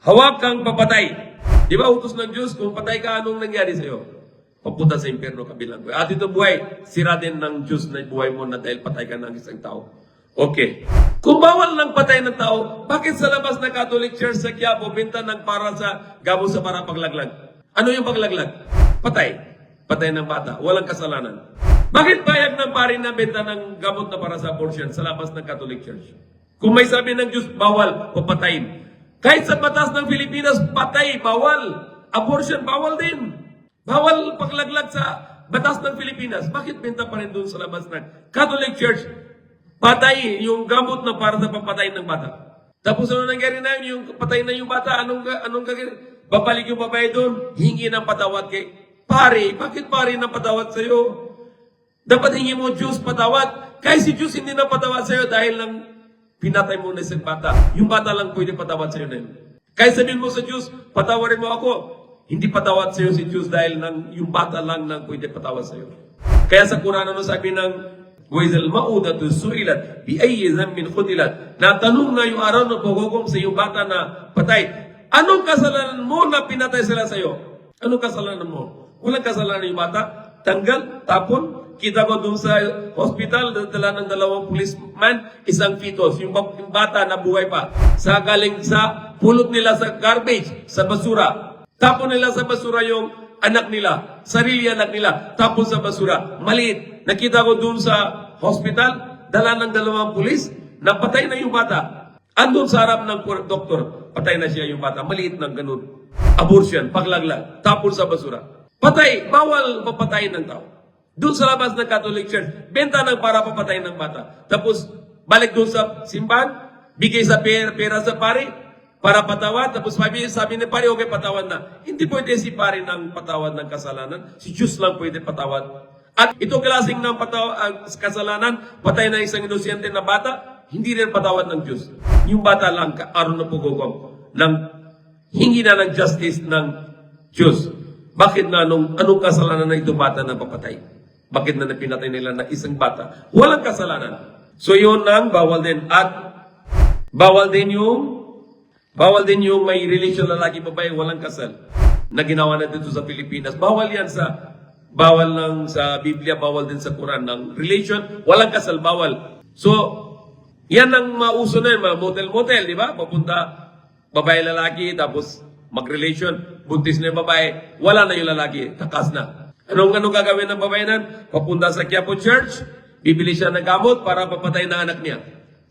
Hawak kang papatay. Di ba utos ng Diyos, kung patay ka, anong nangyari sa'yo? Papunta sa impyerno kabilang buhay. At ito buhay, sira din ng Diyos na buhay mo na dahil patay ka ng isang tao. Okay. Kung bawal ng patay ng tao, bakit sa labas ng Catholic Church sa Quiapo, binta ng para sa gamot sa para paglaglag? Ano yung paglaglag? Patay. Patay ng bata. Walang kasalanan. Bakit payag ng pari na benta ng gamot na para sa abortion sa labas ng Catholic Church? Kung may sabi ng Diyos, bawal, papatayin. Kahit sa batas ng Pilipinas, patay, bawal. Abortion, bawal din. Bawal paglaglag sa batas ng Pilipinas. Bakit benta pa rin doon sa labas ng Catholic Church? Patay yung gamot na para sa papatayin ng bata. Tapos ano nangyari na yun? Yung patay na yung bata, anong gagawin? Babalik yung babae doon, hingi ng patawad kay pare. Bakit pare ng patawad sa'yo? Dapat hingi mo Diyos patawad. Kahit si Diyos hindi na patawad sa'yo dahil lang pinatay mo na isang bata. Yung bata lang pwede patawad sa'yo na yun. Kahit sabihin mo sa Diyos, patawarin mo ako. Hindi patawad sa'yo si Diyos dahil yung bata lang nang pwede patawad sa'yo. Kaya sa Quran, ano sabi ng Wa'izal ma'udatu su'ilat bi'ayyi dhanbin qutilat. Natanong na yung araw na paghukom sa yung bata na patay. Anong kasalanan mo na pinatay sila sa'yo? Anong kasalanan mo? Walang kasalanan yung bata. Tanggal, tapon. Kita ko doon sa hospital, dala ng 2 policeman, isang fetus, yung bata na buhay pa. Sa galing sa pulot nila sa garbage, sa basura. Tapon nila sa basura yung anak nila, sarili anak nila, tapon sa basura. Maliit. Nakita ko doon sa hospital, dala ng 2 pulis, napatay na yung bata. Andun sa harap ng doktor, patay na siya yung bata. Maliit ng ganun. Abortion, paglaglag, tapon sa basura. Patay, bawal papatayin ng tao. Doon sa labas ng Catholic Church, benta ng para papatayin ng bata. Tapos, balik doon sa simbahan, bigay sa pera sa pare, para patawad. Tapos sabi ni pare, okay, patawad na. Hindi pwede si pare ng patawad ng kasalanan. Si Diyos lang pwede patawad. At ito klaseng ng kasalanan, patay na isang inosente na bata, hindi rin patawad ng Diyos. Yung bata lang, aron na pugogom, hingi na ng justice ng Diyos. Bakit na anong kasalanan na ito bata na papatay? Bakit na napinatay nila na isang bata? Walang kasalanan. So yun ang bawal din. At bawal din yung may relasyon lalaki babae walang kasal. Na ginawa na dito sa Pilipinas. Bawal yan bawal lang sa Biblia, bawal din sa Quran. Ng relation, walang kasal, bawal. So, yan ang mauso na yun, mga motel-motel, di ba? Papunta, babae lalaki, tapos mag-relation, buntis na yung babae, wala na yung lalaki, takas na. Anong gagawin ng babae nan? Papunta sa Quiapo Church, bibili siya ng gamot para papatay ng anak niya.